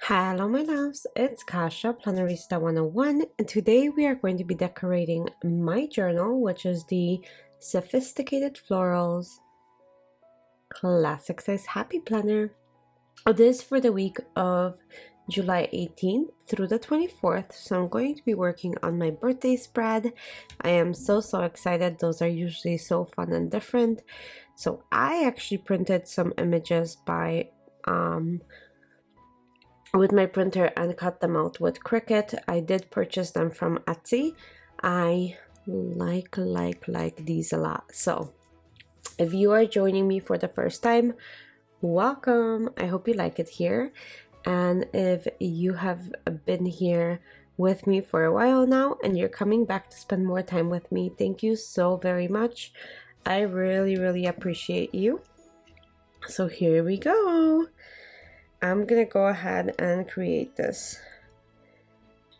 Hello my loves, it's Kasha, Plannerista 101, and today we are going to be decorating my journal, which is the Sophisticated Florals Classic Size Happy Planner. This is for the week of July 18th through the 24th, so I'm going to be working on my birthday spread. I am so excited. Those are usually so fun and different. So I actually printed some images by with my printer and cut them out with Cricut. I did purchase them from Etsy. I like these a lot. So if you are joining me for the first time, welcome. I hope you like it here. And if you have been here with me for a while now and you're coming back to spend more time with me, thank you so very much. I really appreciate you. So here we go. I'm gonna go ahead and create this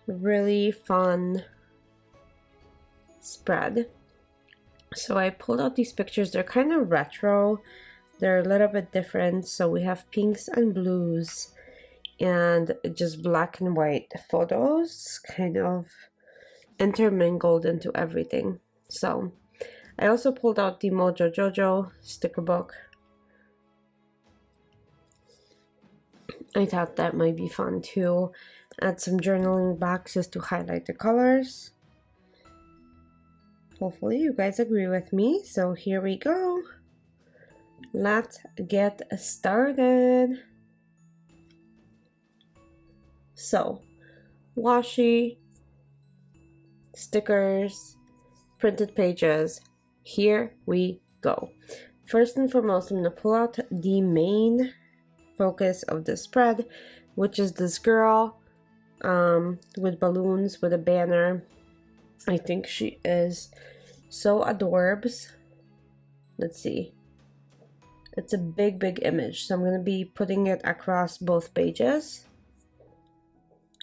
really fun spread. So I pulled out these pictures. They're kind of retro. They're a little bit different. So we have pinks and blues and just black and white photos kind of intermingled into everything. So I also pulled out the Mojo Jojo sticker book. I thought that might be fun to add some journaling boxes to highlight the colors. Hopefully you guys agree with me. So here we go. Let's get started. So, washi, stickers, printed pages. Here we go. First and foremost, I'm going to pull out the main focus of the spread, which is this girl with balloons with a banner. I think she is so adorbs. Let's see. It's a big image, so I'm going to be putting it across both pages.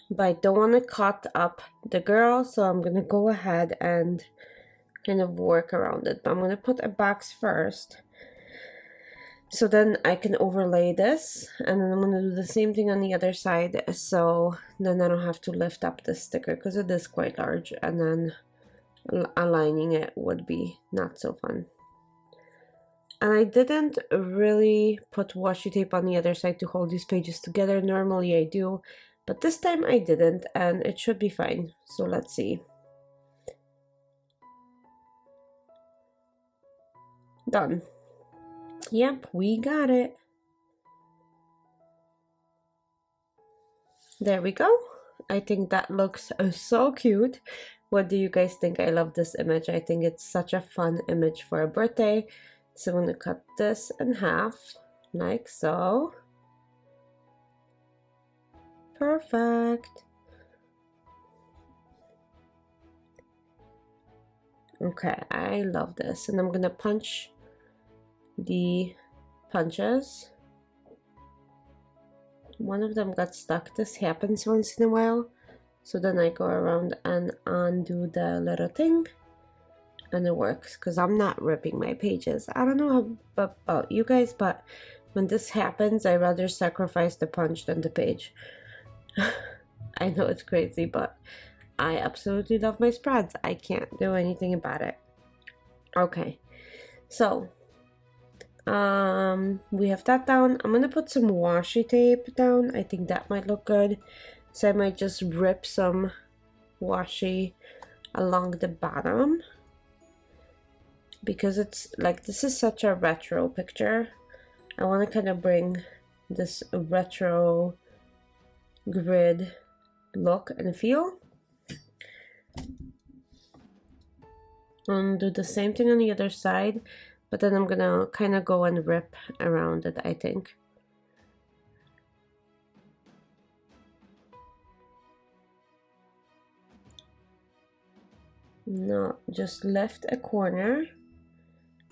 But I don't want to cut up the girl, so I'm going to go ahead and kind of work around it. But I'm going to put a box first. So then I can overlay this, and then I'm going to do the same thing on the other side, so then I don't have to lift up the sticker because it is quite large, and then aligning it would be not so fun. And I didn't really put washi tape on the other side to hold these pages together. Normally I do, but this time I didn't, and it should be fine. So let's see. Done. Yep, we got it. There we go. I think that looks so cute. What do you guys think? I love this image. I think it's such a fun image for a birthday. So I'm going to cut this in half, like so. Perfect. Okay, I love this. And I'm going to punch the punches. One of them got stuck. This happens once in a while. So then I go around and undo the little thing. And it works because I'm not ripping my pages. I don't know about you guys, but when this happens, I rather sacrifice the punch than the page. I know it's crazy, but I absolutely love my spreads. I can't do anything about it. Okay, so we have that down. I'm gonna put some washi tape down. I think that might look good. So I might just rip some washi along the bottom, because it's like, this is such a retro picture. I want to kind of bring this retro grid look and feel. And do the same thing on the other side, but then I'm gonna kind of go and rip around it, I think. No, just lift a corner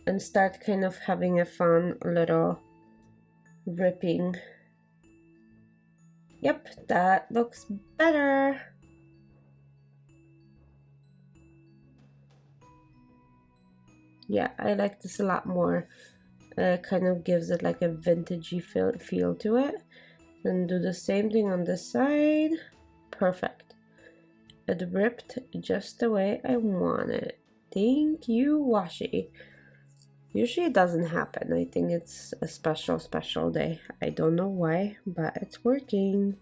and start kind of having a fun little ripping. Yep, that looks better. Yeah, I like this a lot more. Kind of gives it like a vintagey feel to it. And do the same thing on this side. Perfect. It ripped just the way I want it. Thank you, Washi. Usually it doesn't happen. I think it's a special day. I don't know why, but it's working.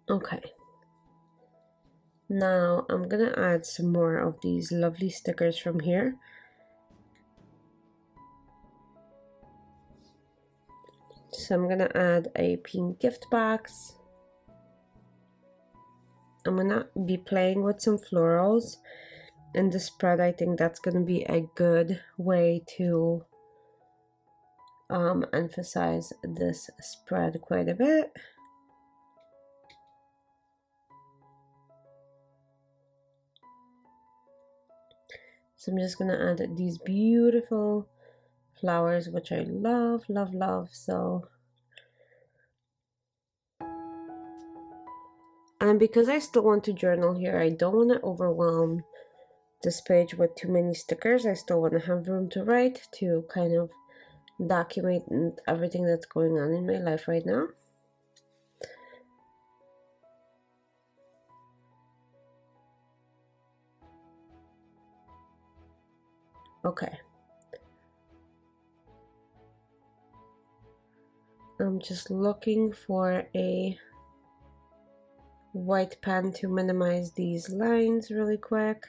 Okay. Now I'm gonna add some more of these lovely stickers from here. So I'm gonna add a pink gift box. I'm gonna be playing with some florals in the spread. I think that's gonna be a good way to emphasize this spread quite a bit. So I'm just gonna add these beautiful flowers, which I love, love, love. So, and because I still want to journal here, I don't want to overwhelm this page with too many stickers. I still want to have room to write, to kind of document everything that's going on in my life right now. Okay. I'm just looking for a white pen to minimize these lines really quick,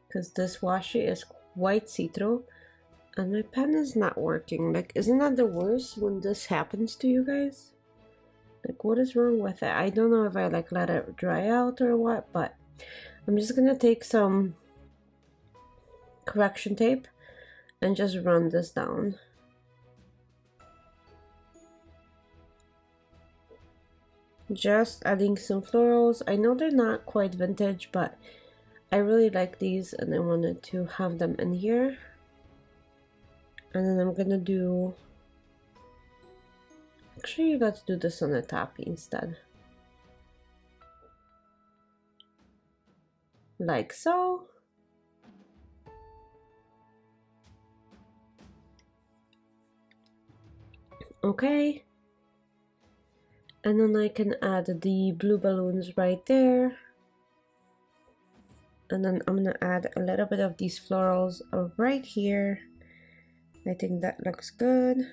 because this washi is quite see-through and my pen is not working. Like, isn't that the worst when this happens to you guys? Like, what is wrong with it? I don't know if I like let it dry out or what, but I'm just gonna take some correction tape and just run this down. Just adding some florals. I know they're not quite vintage, but I really like these and I wanted to have them in here. And then I'm gonna do, actually let's do this on the top instead. Like so. Okay. And then I can add the blue balloons right there. And then I'm gonna add a little bit of these florals right here. I think that looks good.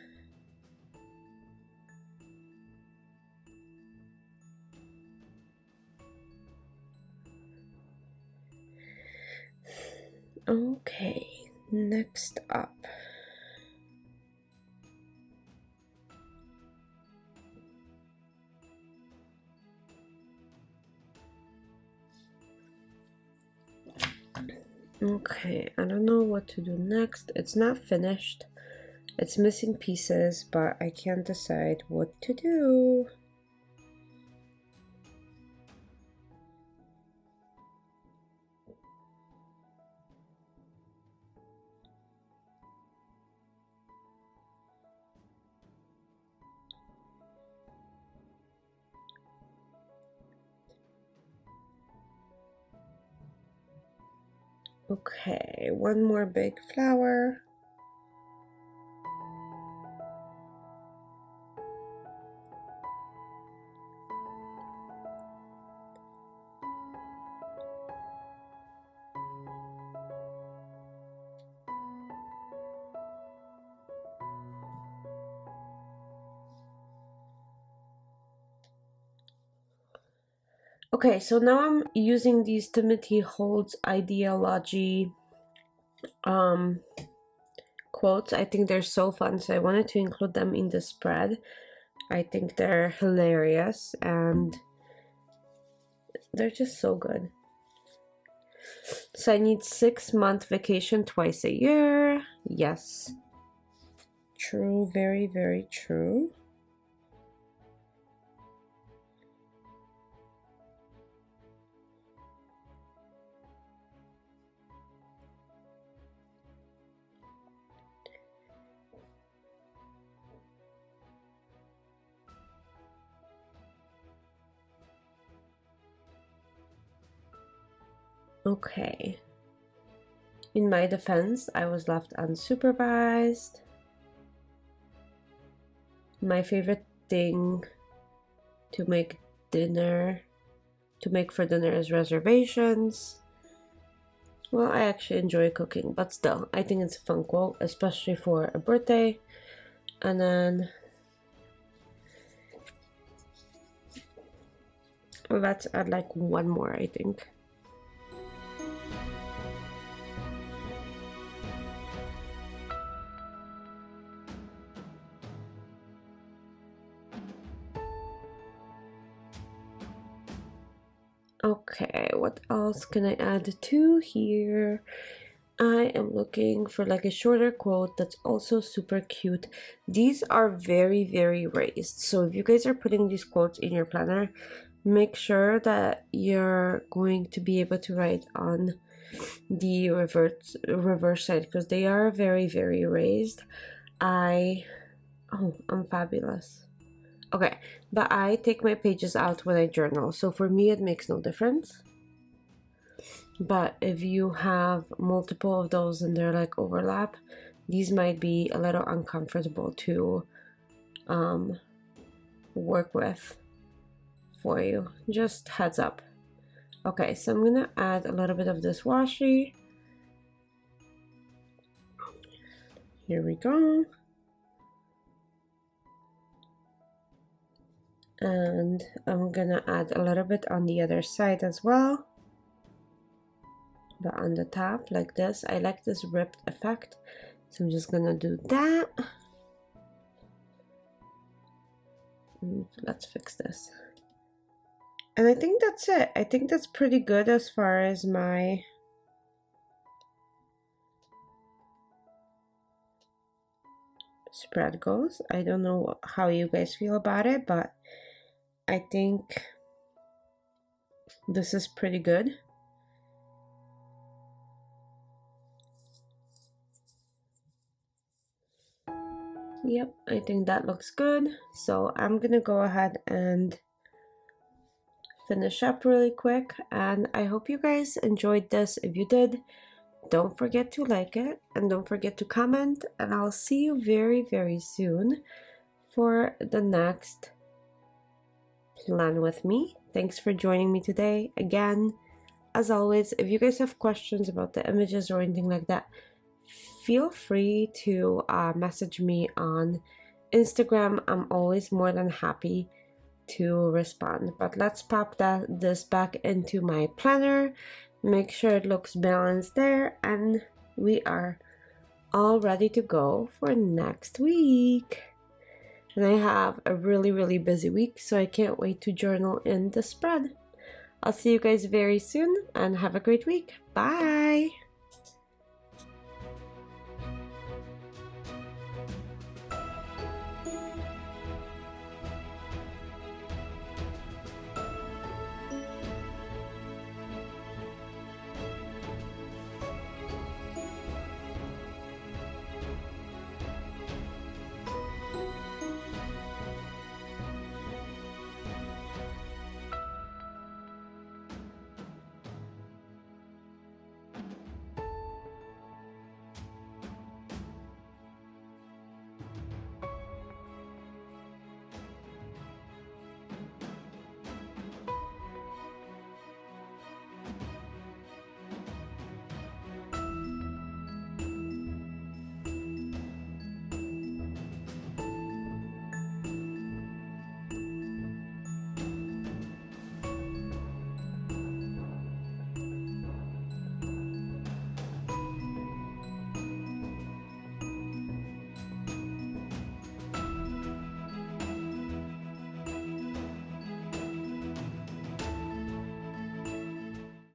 Okay, next up. Okay, I don't know what to do next. It's not finished. It's missing pieces, but I can't decide what to do. Okay, one more big flower. Okay, so now I'm using these Timothy Holt's ideology quotes. I think they're so fun, so I wanted to include them in the spread. I think they're hilarious and they're just so good. So I need 6-month vacation twice a year. Yes. True, very, very true. Okay. In my defense, I was left unsupervised. My favorite thing to make for dinner is reservations. Well, I actually enjoy cooking, but still, I think it's a fun quote, especially for a birthday. And then let's add like one more, I think. Okay, what else can I add to here? I am looking for like a shorter quote that's also super cute. These are very, very raised. So if you guys are putting these quotes in your planner, make sure that you're going to be able to write on the reverse side because they are very, very raised. I'm fabulous. Okay, but I take my pages out when I journal, so for me it makes no difference. But if you have multiple of those and they're like overlap, these might be a little uncomfortable to work with for you. Just heads up. Okay, so I'm gonna add a little bit of this washi. Here we go. And I'm gonna add a little bit on the other side as well, but on the top like this. I like this ripped effect, so I'm just gonna do that. Let's fix this. And I think that's it. I think that's pretty good as far as my spread goes. I don't know how you guys feel about it, but I think this is pretty good. Yep, I think that looks good. So I'm gonna go ahead and finish up really quick, and I hope you guys enjoyed this. If you did, don't forget to like it and don't forget to comment, and I'll see you very, very soon for the next plan with me. Thanks for joining me today. Again, as always, if you guys have questions about the images or anything like that, feel free to message me on Instagram. I'm always more than happy to respond. But let's pop this back into my planner, make sure it looks balanced there, and we are all ready to go for next week. And I have a really, really busy week, so I can't wait to journal in the spread. I'll see you guys very soon and have a great week. Bye!